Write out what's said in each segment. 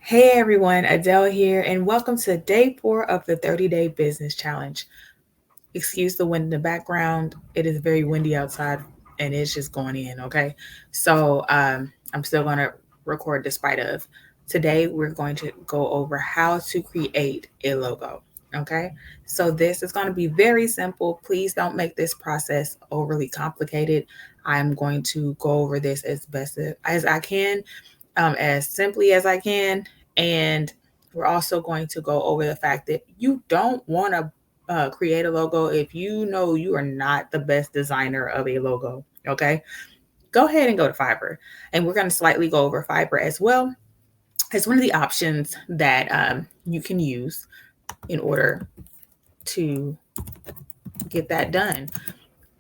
Hey everyone, Adele here, and welcome to day 4 of the 30-day business challenge. Excuse the wind in the background. It is very windy outside and it's just going in, okay? So I'm still going to record despite of. Today we're going to go over how to create a logo, okay? So this is going to be very simple. Please don't make this process overly complicated. I'm going to go over this as best as I can, as simply as I can. And we're also going to go over the fact that you don't want to create a logo if you know you are not the best designer of a logo. Okay. Go ahead and go to Fiverr. And we're going to slightly go over Fiverr as well as one of the options that you can use in order to get that done.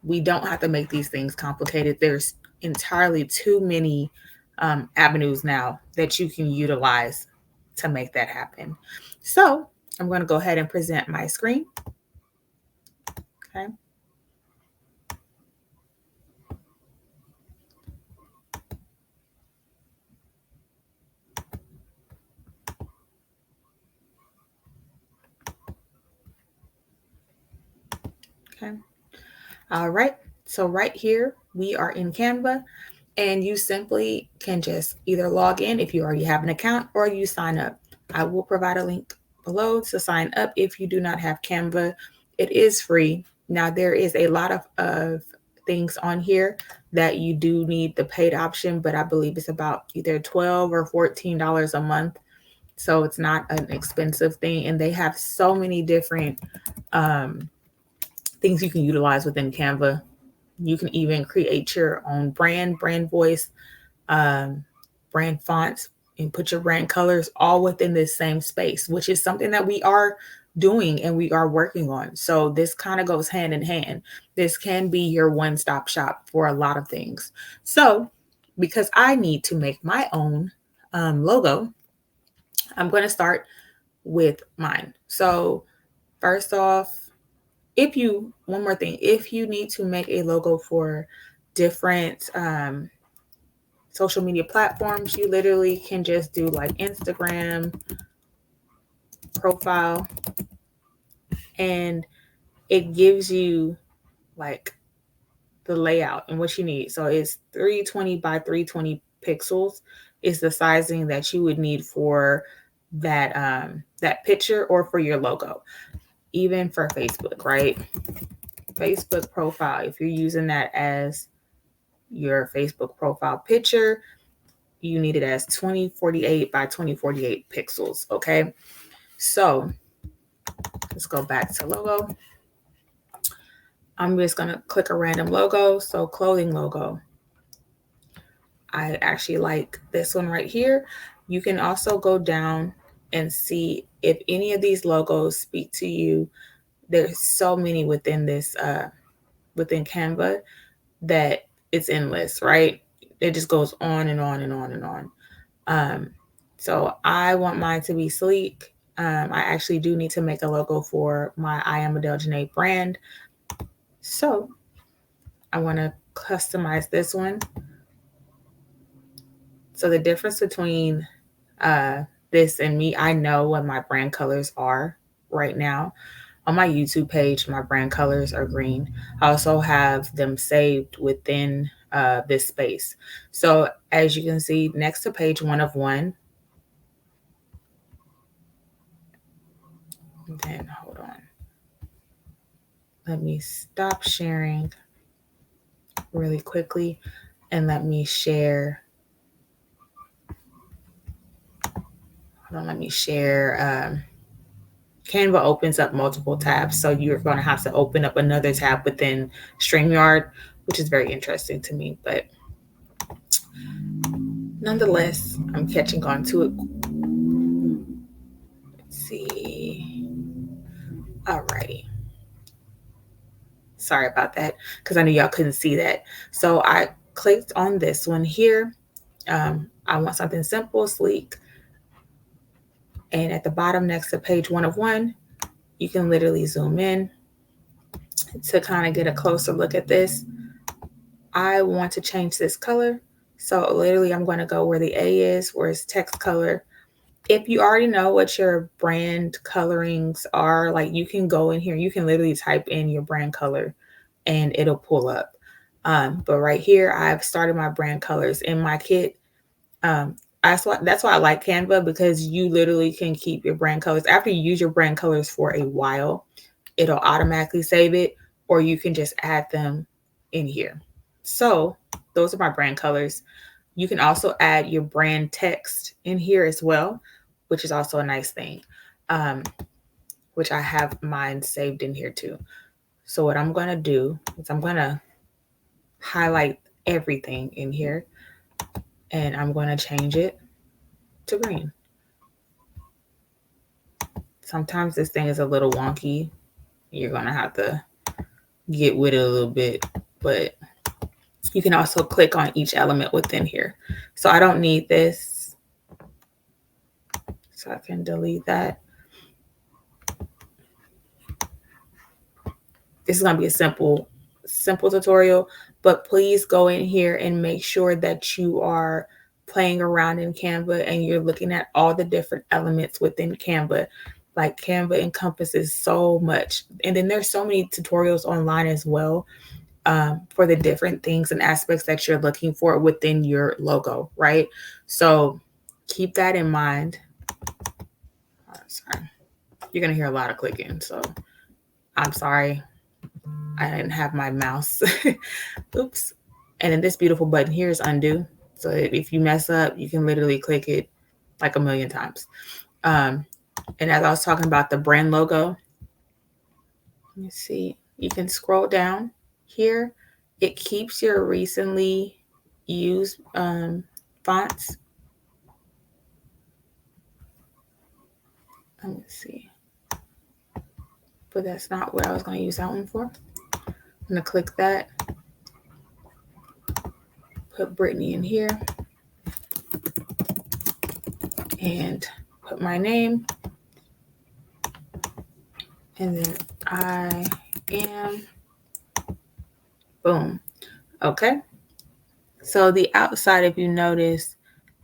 We don't have to make these things complicated. There's entirely too many avenues now that you can utilize to make that happen. So I'm going to go ahead and present my screen. Okay. Okay. All right. So right here, we are in Canva, and you simply can just either log in if you already have an account or you sign up. I will provide a link below to sign up if you do not have Canva. It is free. Now, there is a lot of things on here that you do need the paid option, but I believe it's about either $12 or $14 a month. So it's not an expensive thing. And they have so many different um, things you can utilize within Canva. You can even create your own brand voice, um, brand fonts, and put your brand colors all within this same space, which is something that we are doing and we are working on. So this kind of goes hand in hand. This can be your one-stop shop for a lot of things. So because I need to make my own logo, I'm going to start with mine. So first off, one more thing, if you need to make a logo for different social media platforms, you literally can just do like Instagram profile, and it gives you like the layout and what you need. So it's 320 by 320 pixels is the sizing that you would need for that picture or for your logo. Even for Facebook, right? Facebook profile, if you're using that as your Facebook profile picture, you need it as 2048 by 2048 pixels. Okay. So let's go back to logo. I'm just going to click a random logo. So clothing logo. I actually like this one right here. You can also go down and see if any of these logos speak to you. There's so many within this, within Canva, that it's endless, right? It just goes on and on and on and on. Um, so I want mine to be sleek. I actually do need to make a logo for my I Am Adele Janae brand. So I want to customize this one. So the difference between this and me, I know what my brand colors are right now. On my YouTube page, my brand colors are green. I also have them saved within this space. So as you can see, next to page 1 of 1, then hold on. Let me stop sharing really quickly and let me share. Hold on, let me share. Canva opens up multiple tabs, so you're going to have to open up another tab within StreamYard, which is very interesting to me. But nonetheless, I'm catching on to it. Let's see. Alrighty. Sorry about that, because I knew y'all couldn't see that. So I clicked on this one here. I want something simple, sleek. And at the bottom next to page 1 of 1, you can literally zoom in to kind of get a closer look at this. I want to change this color. So literally I'm going to go where the A is, where it's text color. If you already know what your brand colorings are, like you can go in here, you can literally type in your brand color and it'll pull up. But right here, I've started my brand colors in my kit. That's why I like Canva, because you literally can keep your brand colors. After you use your brand colors for a while, it'll automatically save it, or you can just add them in here. So those are my brand colors. You can also add your brand text in here as well, which is also a nice thing, um, which I have mine saved in here too. So what I'm going to do is I'm going to highlight everything in here, and I'm going to change it to green. Sometimes this thing is a little wonky. You're going to have to get with it a little bit, but you can also click on each element within here. So I don't need this, so I can delete that. This is going to be a simple tutorial, but please go in here and make sure that you are playing around in Canva and you're looking at all the different elements within Canva. Like, Canva encompasses so much. And then there's so many tutorials online as well, for the different things and aspects that you're looking for within your logo, right? So keep that in mind. Sorry, you're going to hear a lot of clicking, so I'm sorry. I didn't have my mouse. Oops. And then this beautiful button here is undo. So if you mess up, you can literally click it like a million times. And as I was talking about the brand logo, let me see, you can scroll down here. It keeps your recently used fonts. Let me see. But that's not what I was going to use that one for. I'm going to click that. Put Brittany in here. And put my name. And then I am. Boom. Okay. So the outside, if you notice,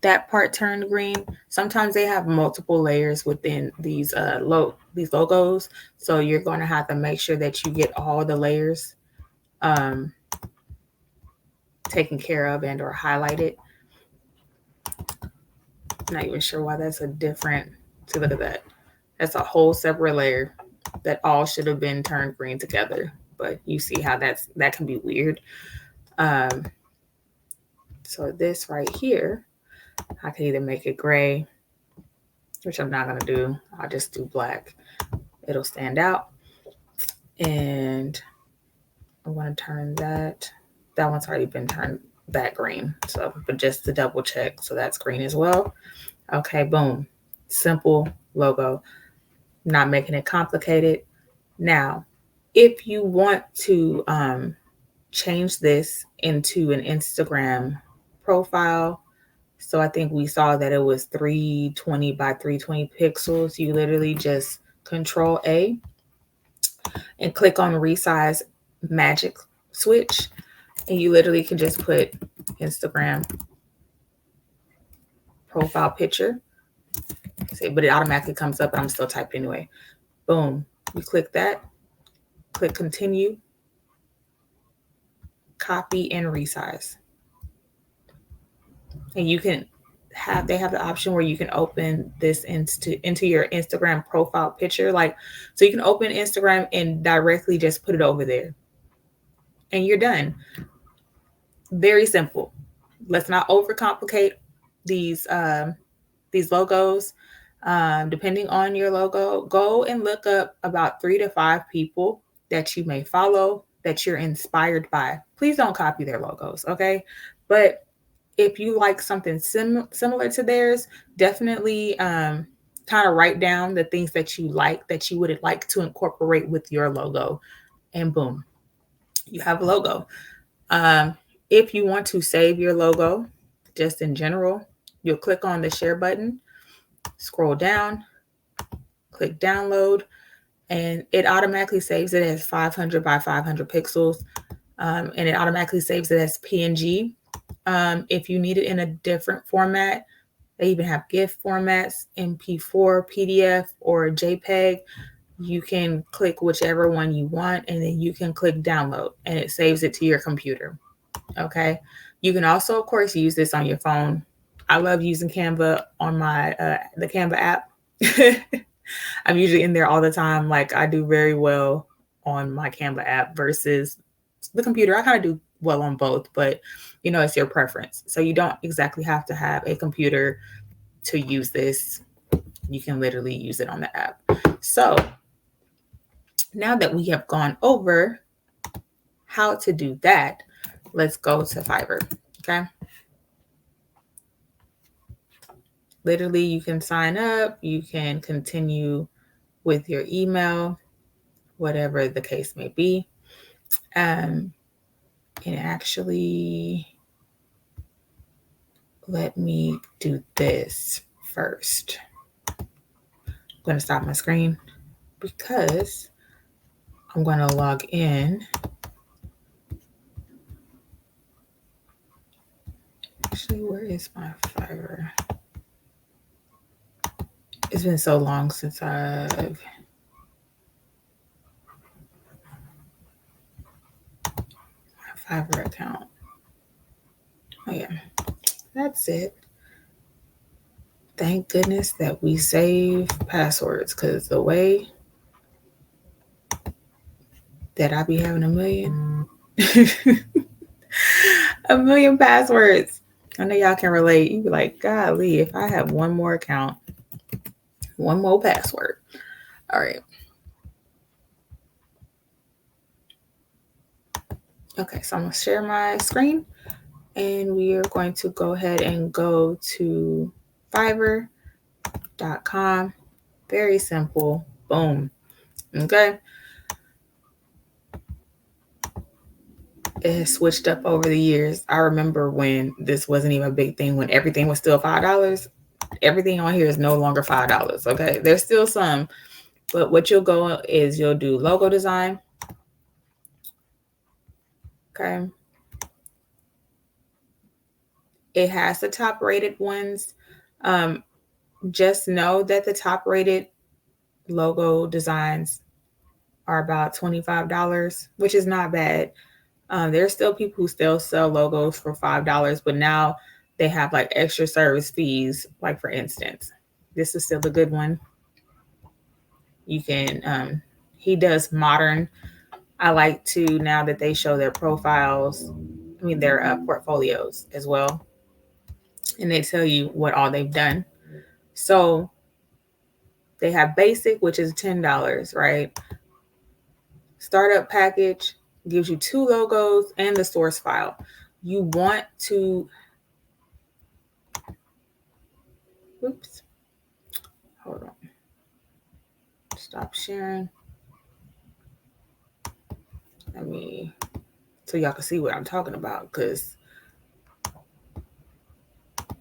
that part turned green. Sometimes they have multiple layers within these logos, so you're going to have to make sure that you get all the layers taken care of and or highlighted. Not even sure why that's a different. See, look at that. That's a whole separate layer that all should have been turned green together. But you see how that can be weird. So this right here, I can either make it gray, which I'm not going to do. I'll just do black. It'll stand out. And I want to turn that. That one's already been turned that green. So, but just to double check. So that's green as well. Okay, boom. Simple logo. Not making it complicated. Now, if you want to change this into an Instagram profile, so I think we saw that it was 320 by 320 pixels. You literally just Control A and click on Resize Magic Switch, and you literally can just put Instagram profile picture. But it automatically comes up, but I'm still typing anyway. Boom. You click that, click Continue, copy and resize. And you can they have the option where you can open this into your Instagram profile picture. Like, so you can open Instagram and directly just put it over there. And you're done. Very simple. Let's not overcomplicate these logos. Depending on your logo, go and look up about 3 to 5 people that you may follow, that you're inspired by. Please don't copy their logos, okay? But if you like something similar to theirs, definitely kind of write down the things that you like, that you would like to incorporate with your logo, and boom, you have a logo. If you want to save your logo, just in general, you'll click on the share button, scroll down, click download, and it automatically saves it as 500 by 500 pixels, and it automatically saves it as PNG. If you need it in a different format, They even have GIF formats, MP4, PDF, or JPEG. You can click whichever one you want, and then you can click download, and it saves it to your computer. Okay. You can also, of course, use this on your phone. I love using Canva on my the Canva app. I'm usually in there all the time. Like I do very well on my Canva app versus the computer. I kind of do well on both, but it's your preference. So you don't exactly have to have a computer to use this. You can literally use it on the app. So now that we have gone over how to do that, let's go to Fiverr. Okay. Literally, you can sign up, you can continue with your email, whatever the case may be. And actually, let me do this first. I'm going to stop my screen because I'm going to log in. Actually, where is my Fiverr? It's been so long since I've my Fiverr account. Oh yeah, that's it. Thank goodness that we save passwords, because the way that I be having a million passwords. I know y'all can relate. You be like, golly, if I have one more account, one more password. All right. Okay, so I'm going to share my screen, and we are going to go ahead and go to Fiverr.com. Very simple. Boom. Okay. It has switched up over the years. I remember when this wasn't even a big thing, when everything was still $5. Everything on here is no longer $5. Okay. There's still some, but what you'll go is you'll do logo design. Okay. It has the top rated ones. Just know that the top rated logo designs are about $25, which is not bad. There's still people who still sell logos for $5, but now they have like extra service fees. Like for instance, this is still a good one. You can, he does modern. I like to, now that they show their profiles, their portfolios as well. And they tell you what all they've done. So they have basic, which is $10, right? Startup package gives you 2 logos and the source file. You want to, oops, hold on. Stop sharing. So y'all can see what I'm talking about, because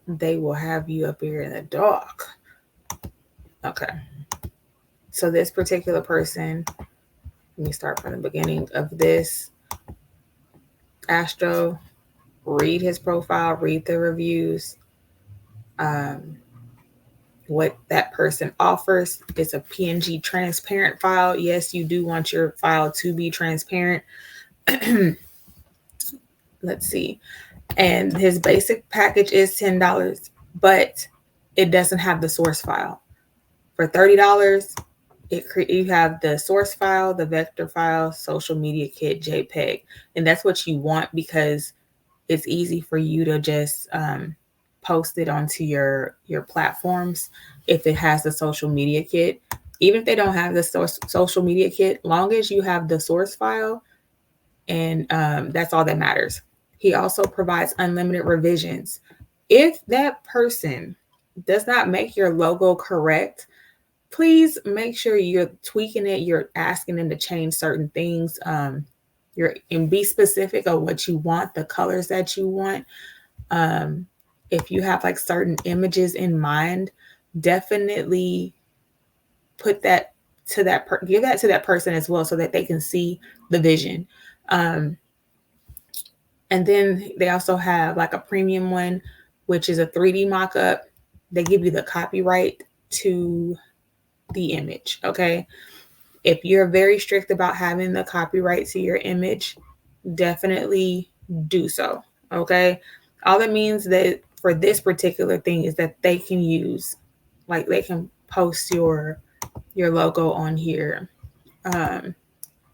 they will have you up here in the dark. Okay. So this particular person, let me start from the beginning of this. Astro, read his profile, read the reviews. What that person offers is a PNG transparent file. Yes, you do want your file to be transparent. Let's see. And his basic package is $10, but it doesn't have the source file. For $30, you have the source file, the vector file, social media kit, JPEG. And that's what you want, because it's easy for you to just post it onto your platforms if it has the social media kit. Even if they don't have the social media kit, long as you have the source file, and that's all that matters. He also provides unlimited revisions. If that person does not make your logo correct, please make sure you're tweaking it. You're asking them to change certain things. And be specific of what you want, the colors that you want. If you have like certain images in mind, definitely put that to give that to that person as well, so that they can see the vision. And then they also have like a premium one, which is a 3D mock-up. they give you the copyright to the image. Okay. If you're very strict about having the copyright to your image, definitely do so. Okay. All that means that for this particular thing is that they can use, like, they can post your logo on here, and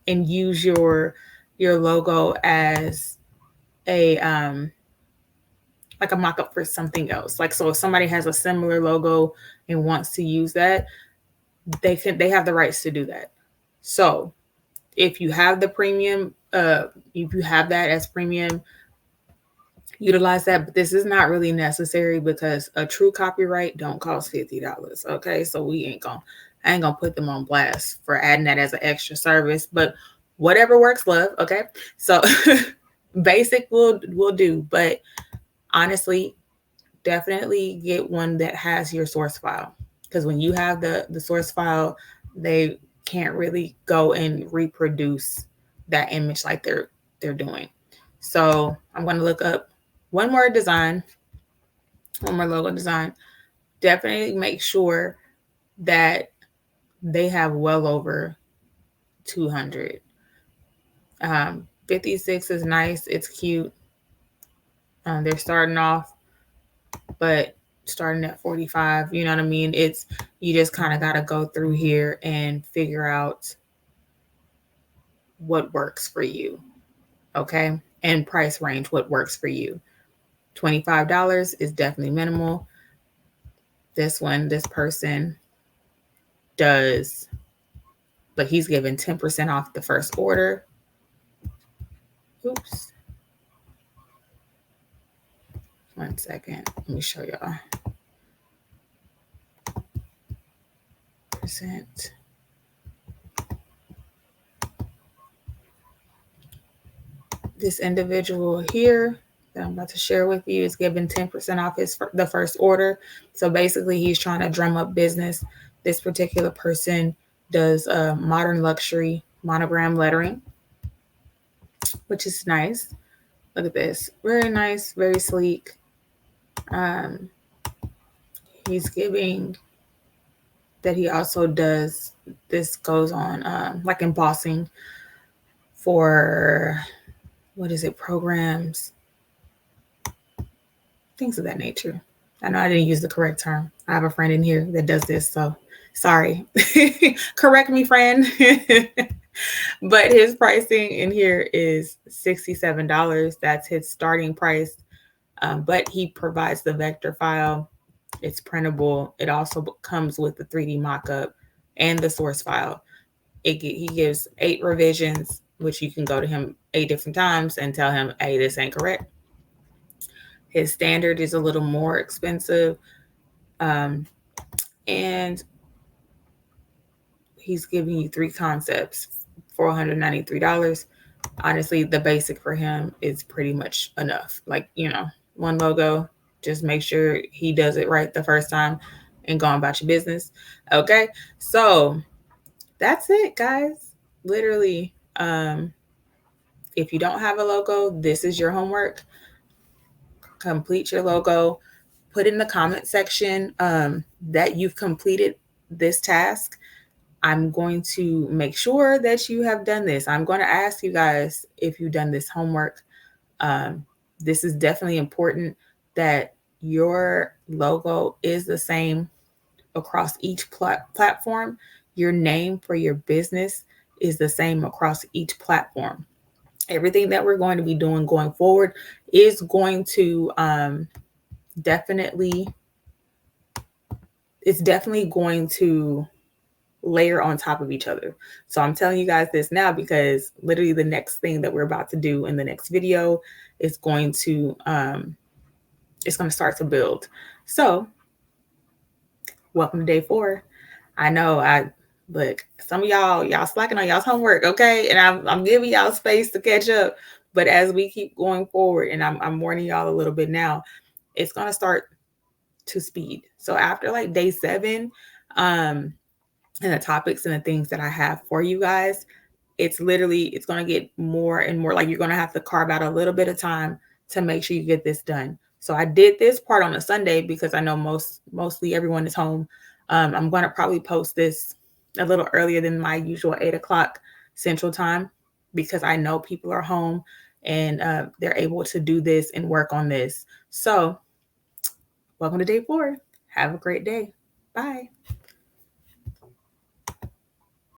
use your logo as a like a mock-up for something else. Like, so if somebody has a similar logo and wants to use that, they have the rights to do that. So if you have the premium, if you have that as premium, utilize that. But this is not really necessary because a true copyright don't cost $50. Okay, so I ain't gonna put them on blast for adding that as an extra service. But whatever works, love. Okay, so basic will do. But honestly, definitely get one that has your source file, because when you have the source file, they can't really go and reproduce that image like they're doing. So I'm going to look up one more design, one more logo design. Definitely make sure that they have well over 200. 56 is nice, it's cute. They're starting off, but starting at 45, you know what I mean? It's, you just kind of got to go through here and figure out what works for you. Okay. And price range, what works for you. $25 is definitely minimal. This person does, but he's giving 10% off the first order. Oops. 1 second. Let me show y'all. Percent. This individual here that I'm about to share with you is giving 10% off the first order. So basically, he's trying to drum up business. This particular person does modern luxury monogram lettering, which is nice. Look at this. Very nice, very sleek. He's giving that he also does, this goes on like embossing for, what is it, programs, things of that nature. I know I didn't use the correct term. I have a friend in here that does this, so sorry. Correct me, friend. But his pricing in here is $67. That's his starting price. But he provides the vector file. It's printable. It also comes with the 3D mockup and the source file. He gives 8 revisions, which you can go to him 8 different times and tell him, hey, this ain't correct. His standard is a little more expensive. And he's giving you 3 concepts for $193. Honestly, the basic for him is pretty much enough. Like, one logo, just make sure he does it right the first time and go on about your business. Okay. So that's it, guys. Literally, if you don't have a logo, this is your homework. Complete your logo. Put in the comment section that you've completed this task. I'm going to make sure that you have done this. I'm going to ask you guys if you've done this homework. This is definitely important that your logo is the same across each platform. Your name for your business is the same across each platform. Everything that we're going to be doing going forward is going to definitely going to layer on top of each other. So I'm telling you guys this now because literally the next thing that we're about to do in the next video is going to start to build. So welcome to day 4. I know look, some of y'all slacking on y'all's homework, okay? And I'm giving y'all space to catch up. But as we keep going forward, and I'm warning y'all a little bit now, it's gonna start to speed. So after like day 7, and the topics and the things that I have for you guys, it's going to get more and more, like you're going to have to carve out a little bit of time to make sure you get this done. So I did this part on a Sunday because I know mostly everyone is home. I'm going to probably post this a little earlier than my usual 8 o'clock Central Time because I know people are home and they're able to do this and work on this. So welcome to day 4. Have a great day. Bye.